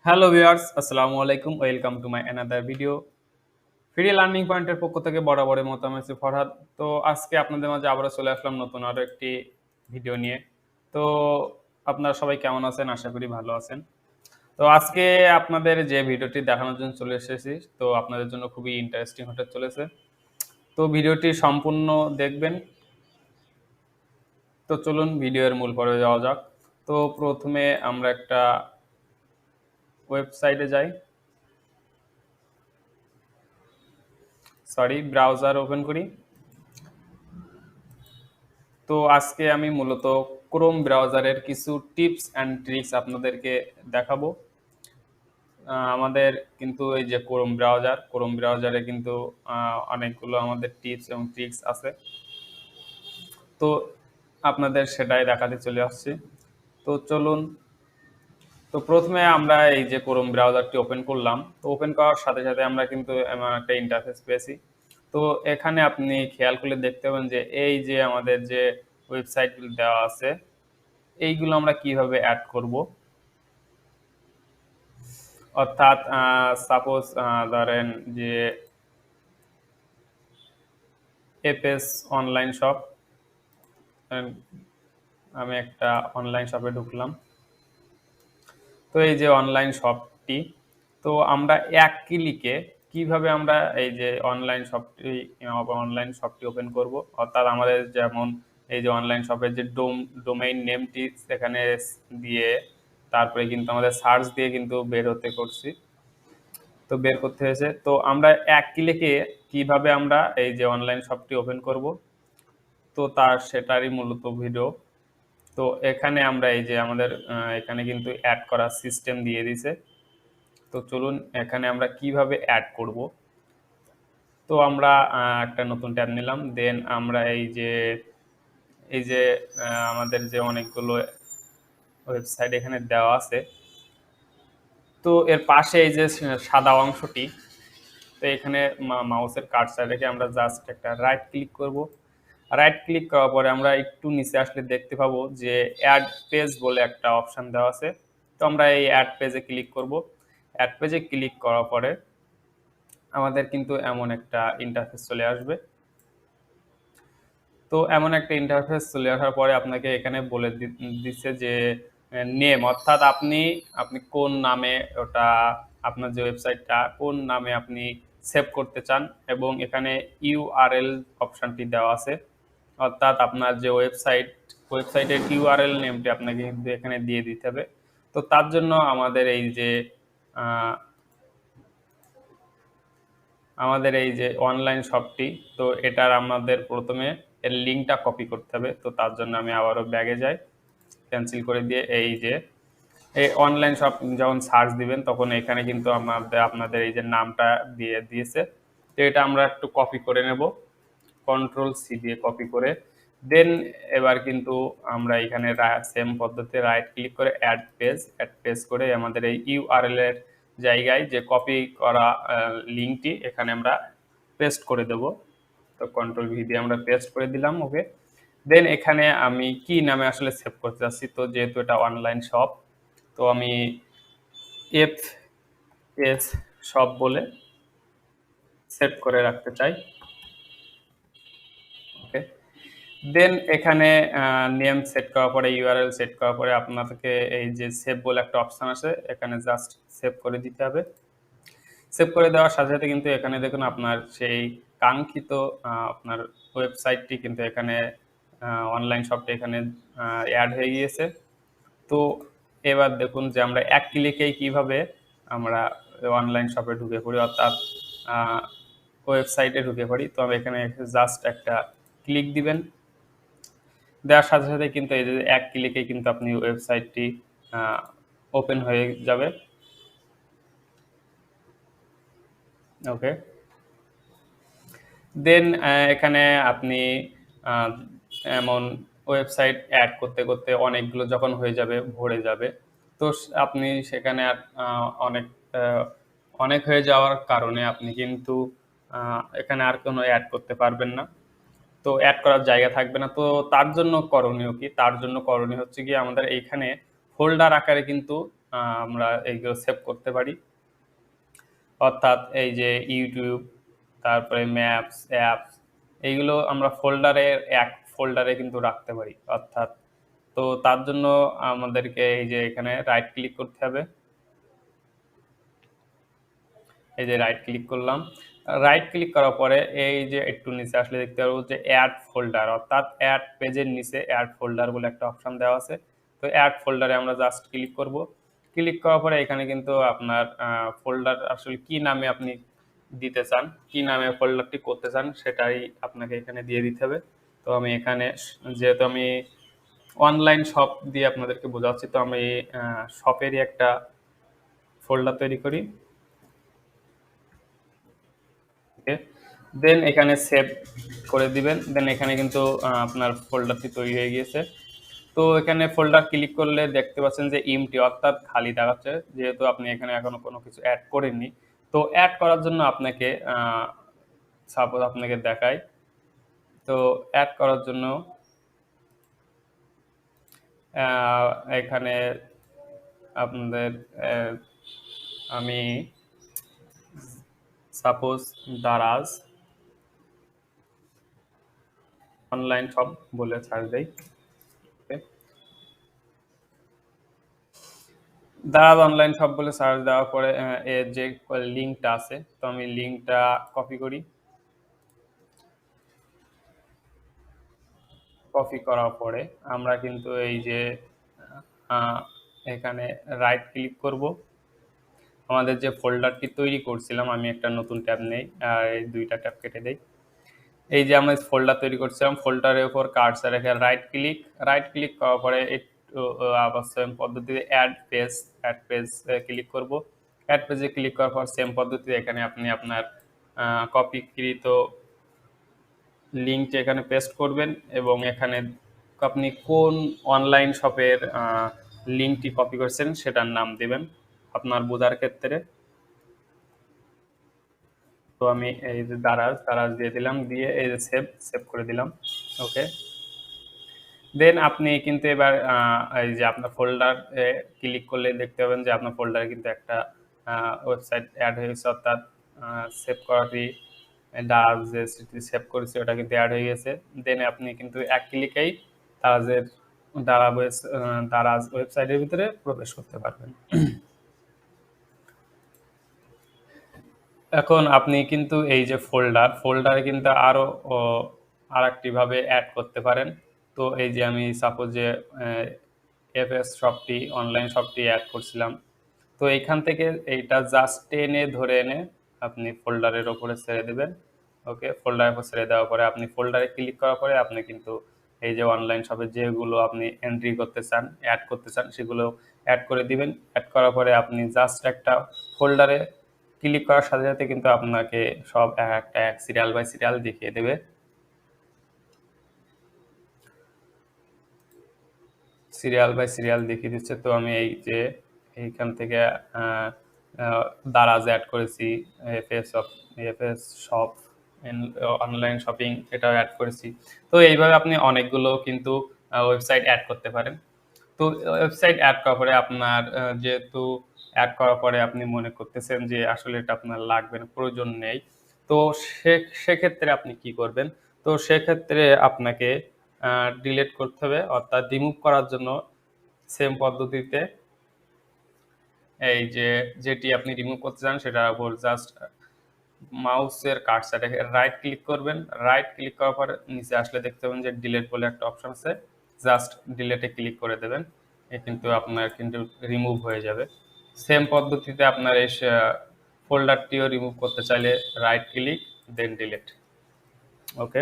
Hello viewers, আসসালামু আলাইকুম। Welcome to my another video. Free learning পয়েন্টের পক্ষ থেকে বরাবরের মতো আমি আছি ফরহাদ। তো আজকে আপনাদের মাঝে আবারও চলে আসলাম নতুন আরো একটি ভিডিও নিয়ে। তো আপনারা সবাই কেমন আছেন? আশা করি ভালো আছেন। তো আজকে আপনাদের যে ভিডিওটি দেখানোর জন্য চলে এসেছি, তো আপনাদের জন্য খুবই ইন্টারেস্টিং হতে চলেছে। তো ভিডিওটি সম্পূর্ণ দেখবেন। তো চলুন ভিডিওর মূল পর্বে যাওয়া যাক। তো প্রথমে আমরা একটা ওয়েবসাইটে যাই। ব্রাউজার ওপেন করি। তো আজকে আমি মূলত ক্রোম ব্রাউজারের কিছু টিপস অ্যান্ড ট্রিক্স আপনাদেরকে দেখাবো। আমাদের কিন্তু এই যে ক্রোম ব্রাউজারে কিন্তু অনেকগুলো আমাদের টিপস এবং ট্রিক্স আছে। তো আপনাদের সেটাই দেখাতে চলে আসছি। তো চলুন। তো প্রথমে আমরা এই যে ক্রোম ব্রাউজারটি ওপেন করলাম। তো ওপেন করার সাথে সাথে আমরা কিন্তু এমন একটা ইন্টারফেস পেয়েছি। তো এখানে আপনি খেয়াল করলে দেখতে পাবেন যে এই যে আমাদের যে ওয়েবসাইটগুলো দেওয়া আছে, এইগুলো আমরা কিভাবে অ্যাড করব। অর্থাৎ সাপোজ ধরেন যে এপএস অনলাইন শপ, আমি একটা অনলাইন শপে ঢুকলাম। তো এই যে অনলাইন শপটি, তো আমরা এক ক্লিকে কিভাবে আমরা এই যে অনলাইন শপটি ওপেন করব। অর্থাৎ আমাদের যেমন এই যে অনলাইন শপের যে ডোমেইন নেমটি সেখানে দিয়ে তারপরে কিন্তু আমাদের সার্চ দিয়ে কিন্তু বের হতে করছি। তো বের করতে হয়েছে। তো আমরা এক ক্লিকে কিভাবে আমরা এই যে অনলাইন শপটি ওপেন করব, তো সেটারই মূলত ভিডিও। তো এখানে আমরা এই যে আমাদের এখানে কিন্তু অ্যাড করার সিস্টেম দিয়ে দিছে। তো চলুন এখানে আমরা কিভাবে অ্যাড করব। তো আমরা একটা নতুন ট্যাব নিলাম, দেন আমরা এই যে আমাদের যে অনেকগুলো ওয়েবসাইট এখানে দেওয়া আছে, তো এর পাশে এই যে সাদা অংশটি, তো এখানে মাউসের কার্সার রেখে আমরা জাস্ট একটা রাইট ক্লিক করব। রাইট ক্লিক করার পরে আমরা একটু নিচে আসলে দেখতে পাবো যে অ্যাড পেজ বলে একটা অপশন দেওয়া আছে। তো আমরা এই অ্যাড পেজে ক্লিক করব। অ্যাড পেজে ক্লিক করার পরে আমাদের কিন্তু এমন একটা ইন্টারফেস চলে আসবে। তো এমন একটা ইন্টারফেস চলে আসার পরে আপনাকে এখানে বলে দিচ্ছে যে নেম, অর্থাৎ আপনি আপনি কোন নামে ওটা, আপনার যে ওয়েবসাইটটা কোন নামে আপনি সেভ করতে চান, এবং এখানে ইউআরএল অপশনটি দেওয়া আছে। অর্থাৎ আপনার যে ওয়েবসাইটের ইউআরএল নেমটি আপনাকে কিন্তু এখানে দিয়ে দিতে হবে। তো তার জন্য আমাদের এই যে অনলাইন শপটি, তো এটার আমাদের প্রথমে এর লিঙ্কটা কপি করতে হবে। তো তার জন্য আমি আবারও ব্যাগে যাই, ক্যান্সেল করে দিয়ে এই যে এই অনলাইন শপ যখন সার্চ দিবেন তখন এখানে কিন্তু আপনাদের এই যে নামটা দিয়ে দিয়েছে। তো এটা আমরা একটু কপি করে নেব, কন্ট্রোল-সি দিয়ে কপি করে দেন এবার কিন্তু আমরা এখানে সেম পদ্ধতিতে রাইট ক্লিক করে অ্যাড পেজ করে আমাদের এই ইউআরএল এর জায়গায় যে কপি করা লিঙ্কটি এখানে আমরা পেস্ট করে দেব। তো কন্ট্রোল-ভি দিয়ে আমরা পেস্ট করে দিলাম। ওকে, দেন এখানে আমি কি নামে আসলে সেভ করতে চাচ্ছি, তো যেহেতু এটা অনলাইন শপ, তো আমি এফ এস শপ বলে সেভ করে রাখতে চাই। ওকে, দেন এখানে নেম সেট করার পরে, ইউআরএল সেট করার পরে আপনাদেরকে এই যে সেভ বলে একটা অপশন আছে, এখানে জাস্ট সেভ করে দিতে হবে। সেভ করে দেওয়ার সাথে সাথে কিন্তু এখানে দেখুন আপনার সেই কাঙ্ক্ষিত আপনার ওয়েবসাইটটি কিন্তু এখানে অনলাইন শপটি এখানে অ্যাড হয়ে গিয়েছে। তো এবার দেখুন যে আমরা এক ক্লিকেই কিভাবে আমরা অনলাইন শপে ঢুকে পড়ি, অর্থাৎ ওয়েবসাইটে ঢুকে পড়ি। তো আমি এখানে জাস্ট একটা ক্লিক দিবেন, দেওয়ার সাথে সাথে কিন্তু এই যে এক ক্লিকে কিন্তু আপনি ওয়েবসাইটটি ওপেন হয়ে যাবে। ওকে, দেন এখানে আপনি আহ, এমন ওয়েবসাইট অ্যাড করতে করতে অনেকগুলো যখন হয়ে যাবে, ভরে যাবে, তো আপনি সেখানে অনেক আহ, অনেক হয়ে যাওয়ার কারণে আপনি কিন্তু এখানে আর কোনো অ্যাড করতে পারবেন না। তো অ্যাড করার জায়গা থাকবে না। তো তার জন্য করণীয় কি? তার জন্য করণীয় হচ্ছে গিয়ে আমাদের এইখানে ফোল্ডার আকারে কিন্তু আমরা এইগুলো সেভ করতে পারি। অর্থাৎ এই যে ইউটিউব, তারপরে ম্যাপস, অ্যাপস, এইগুলো আমরা এক ফোল্ডারে কিন্তু রাখতে পারি। অর্থাৎ তো তার জন্য আমাদেরকে এই যে এখানে রাইট ক্লিক করতে হবে। এই যে রাইট ক্লিক করলাম, রাইট ক্লিক করার পরে এই যে একটু নিচে আসলে দেখতে পারবো যে অ্যাড ফোল্ডার, অর্থাৎ অ্যাড পেজের নিচে অ্যাড ফোল্ডার বলে একটা অপশন দেওয়া আছে। তো অ্যাড ফোল্ডারে আমরা জাস্ট ক্লিক করব। ক্লিক করার পরে এখানে কিন্তু আপনার ফোল্ডার আসলে কি নামে আপনি দিতে চান, কি নামে ফোল্ডারটি করতে চান, সেটাই আপনাকে এখানে দিয়ে দিতে হবে। তো আমি এখানে যেহেতু আমি অনলাইন শপ দিয়ে আপনাদেরকে বোঝাচ্ছি, তো আমি শপেরই একটা ফোল্ডার তৈরি করি। ওকে, দেন এখানে সেভ করে দিবেন। দেন এখানে কিন্তু আপনার ফোল্ডারটি তৈরি হয়ে গিয়েছে। তো এখানে ফোল্ডার ক্লিক করলে দেখতে পাচ্ছেন যে এমটি, অর্থাৎ খালি দেখাচ্ছে, যেহেতু আপনি এখানে এখনো কোনো কিছু অ্যাড করেননি। তো অ্যাড করার জন্য আপনাকে সাপোজ আপনাকে দেখাই, তো অ্যাড করার জন্য এখানে আপনাদের আমি সাপোজ দারাজ অনলাইন শপ বলে সার্চ দেই। দারাজ অনলাইন শপ বলে সার্চ দেওয়ার পরে এর যে লিঙ্কটা আছে, তো আমি লিঙ্কটা কপি করি। কপি করার পরে আমরা কিন্তু এই যে এখানে রাইট ক্লিক করব। আমাদের যে ফোল্ডারটি তৈরি করছিলাম, আমি একটা নতুন ট্যাব নেই আর এই দুইটা ট্যাব কেটে দেই। এই যে আমরা ফোল্ডার তৈরি করছিলাম, ফোল্ডারের উপর কার্সর রেখে রাইট ক্লিক করার পরে একটু আবার সেম পদ্ধতিতে অ্যাড পেজ ক্লিক করব। অ্যাড পেজে ক্লিক করার পর সেম পদ্ধতিতে এখানে আপনি আপনার কপিকৃত লিঙ্কটি এখানে পেস্ট করবেন এবং এখানে আপনি কোন অনলাইন শপের লিঙ্কটি কপি করছেন সেটার নাম দিবেন আপনার বোঝার ক্ষেত্রে। তো আমি এই যে দারাজ দিয়ে দিলাম, দিয়ে এই যে সেভ করে দিলাম। ওকে, দেন আপনি কিন্তু এবার এই যে আপনার ফোল্ডার ক্লিক করলে দেখতে পাবেন যে আপনার ফোল্ডারে কিন্তু একটা ওয়েবসাইট অ্যাড হয়ে গেছে, অর্থাৎ সেভ করাটি দারাজ যে সেভ করেছি ওটা কিন্তু অ্যাড হয়ে গেছে। দেন আপনি কিন্তু এক ক্লিকেই দারাজের দারাজ ওয়েবসাইটের ভিতরে প্রবেশ করতে পারবেন। এখন আপনি কিন্তু এই যে ফোল্ডারে কিন্তু আর একটি ভাবে অ্যাড করতে পারেন। তো এই যে আমি সাপোজ যে এফএস শপটি অনলাইন শপটি অ্যাড করছিলাম, তো এইখান থেকে এইটা জাস্ট টেনে ধরে এনে আপনি ফোল্ডারের ওপরে ছেড়ে দেবেন। ওকে, ফোল্ডারের উপর ছেড়ে দেওয়ার পরে আপনি ফোল্ডারে ক্লিক করার পরে আপনি কিন্তু এই যে অনলাইন শপে যেগুলো আপনি এন্ট্রি করতে চান, অ্যাড করতে চান, সেগুলো অ্যাড করে দিবেন। অ্যাড করার পরে আপনি জাস্ট একটা ফোল্ডারে ক্লিক করার সাথে সাথে কিন্তু আপনাকে সব একটা সিরিয়াল বাই সিরিয়াল দেখিয়ে দেবে। সিরিয়াল বাই সিরিয়াল দেখিয়ে দিচ্ছে। তো আমি এই যে এইখান থেকে দারাজ অ্যাড করেছি, এফএস শপ অনলাইন শপিং এটাও অ্যাড করেছি। তো এইভাবে আপনি অনেকগুলো কিন্তু ওয়েবসাইট অ্যাড করতে পারেন। তো ওয়েবসাইট অ্যাড করার পরে আপনার যেহেতু অ্যাড করার পরে আপনি মনে করতেছেন যে আসলে এটা আপনার লাগবে না, প্রয়োজন নেই, তো সেক্ষেত্রে আপনি কি করবেন? তো সেক্ষেত্রে আপনাকে ডিলিট করতে হবে, অর্থাৎ রিমুভ করার জন্য সেম পদ্ধতিতে এই যে যেটি আপনি রিমুভ করতে চান সেটার উপর জাস্ট মাউসের কার্সারটাকে রাইট ক্লিক করবেন। রাইট ক্লিক করার পর নিচে আসলে দেখতে পাবেন যে ডিলিট বলে একটা অপশন আছে, জাস্ট ডিলিটে ক্লিক করে দেবেন। কিন্তু আপনার কিন্তু রিমুভ হয়ে যাবে। সেম পদ্ধতিতে আপনার এই ফোল্ডারটিও রিমুভ করতে চাইলে রাইট ক্লিক দেন ডিলিট। ওকে,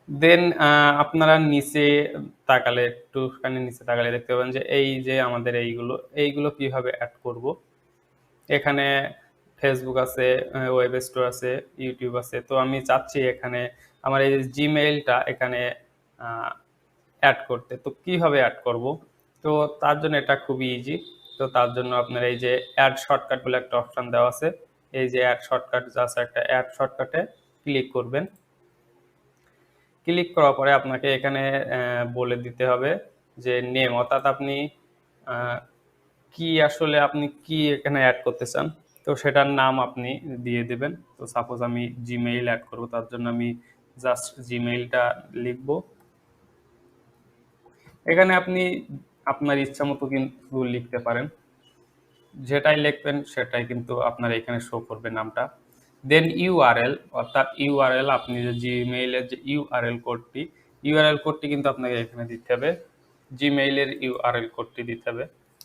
দেন আপনারা নিচে তাকালে একটুখানি নিচে তাকালে দেখতে পাবেন যে এই যে আমাদের এইগুলো কিভাবে অ্যাড করব। এখানে ফেসবুক আছে, ওয়েব স্টোর আছে, ইউটিউব আছে। তো আমি চাচ্ছি এখানে আমার এই জিমেইলটা এখানে অ্যাড করতে। তো কিভাবে অ্যাড করব? তো তার জন্য এটা খুবই ইজি। তো তার জন্য আপনার এই যে অ্যাড শর্টকাট বলে একটা অপশন দেওয়া আছে। এই যে অ্যাড শর্টকাট, জাস্ট একটা অ্যাড শর্টকাটে ক্লিক করবেন। ক্লিক করার পরে আপনাকে এখানে বলে দিতে হবে যে নেম, অর্থাৎ আপনি আহ, কি আসলে আপনি কি এখানে অ্যাড করতে চান, তো সেটার নাম আপনি দিয়ে দেবেন। তো সাপোজ আমি জিমেইল অ্যাড করব, তার জন্য আমি জাস্ট জিমেইলটা লিখব। এখানে আপনি আপনার ইচ্ছা মতো কিন্তু লিখতে পারেন, যেটাই লিখবেন সেটাই কিন্তু আপনার এখানে শো করবে নামটা। দেন ইউআরএল, অর্থাৎ ইউআরএল, আপনি যে জিমেইলের যে ইউআরএল কোডটি কিন্তু আপনাকে এখানে দিতে হবে, জিমেইলের ইউআরএল কোডটি দিতে হবে।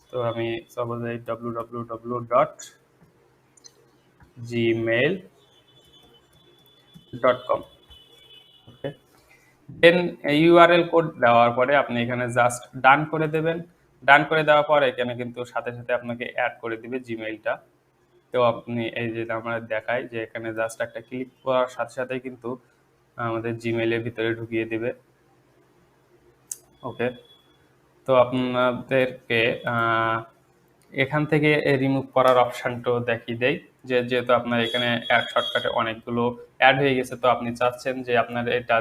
তো আমি সাপোজ এই www.gmail.com, ওকে। দেন ইউআরএল কোড দেওয়ার পরে আপনি এখানে জাস্ট ডান করে দেবেন। ডান করে দেওয়ার পর এখানে কিন্তু সাথে সাথে আপনাকে অ্যাড করে দিবে জিমেইলটা। তো আপনি এই যে আমরা দেখাই যে এখানে জাস্ট একটা ক্লিক করার সাথে সাথেই কিন্তু আমাদের জিমেইলের ভিতরে ঢুকিয়ে দিবে, ওকে। তো আপনাদেরকে এখান থেকে রিমুভ করার অপশানটাও দেখিয়ে দেয়, যে যেহেতু আপনার এখানে অ্যাড শর্টকাটে অনেকগুলো অ্যাড হয়ে গেছে, তো আপনি চাচ্ছেন যে আপনার এটা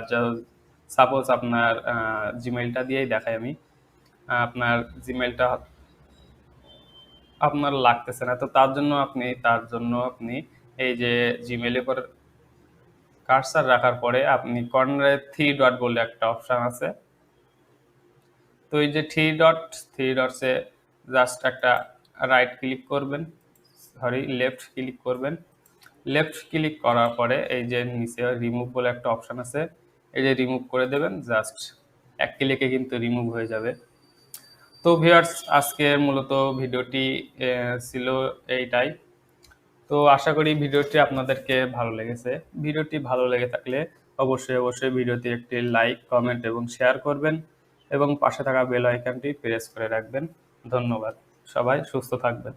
সাপোজ আপনার জিমেইলটা দিয়েই দেখাই আমি। আপনার জিমেইলটা আপনার লাগতেছে না, তো তার জন্য আপনি এই যে জিমেইলের পর কার্সার রাখার পরে আপনি কর্নারে 3 ডট বলে একটা অপশন আছে। তো এই যে থ্রি ডটসে জাস্ট একটা রাইট ক্লিক করবেন, সরি লেফট ক্লিক করবেন। লেফট ক্লিক করার পরে এই যে নিচে রিমুভ বলে একটা অপশন আছে, এই যে রিমুভ করে দেবেন, জাস্ট এক ক্লিকে কিন্তু রিমুভ হয়ে যাবে। তো ভিউয়ার্স, আজকের মূলত ভিডিওটি ছিল এইটাই। তো আশা করি ভিডিওটি আপনাদেরকে ভালো লেগেছে। ভিডিওটি ভালো লেগে থাকলে অবশ্যই ভিডিওতে একটি লাইক, কমেন্ট এবং শেয়ার করবেন এবং পাশে থাকা বেল আইকনটি প্রেস করে রাখবেন। ধন্যবাদ। সবাই সুস্থ থাকবেন।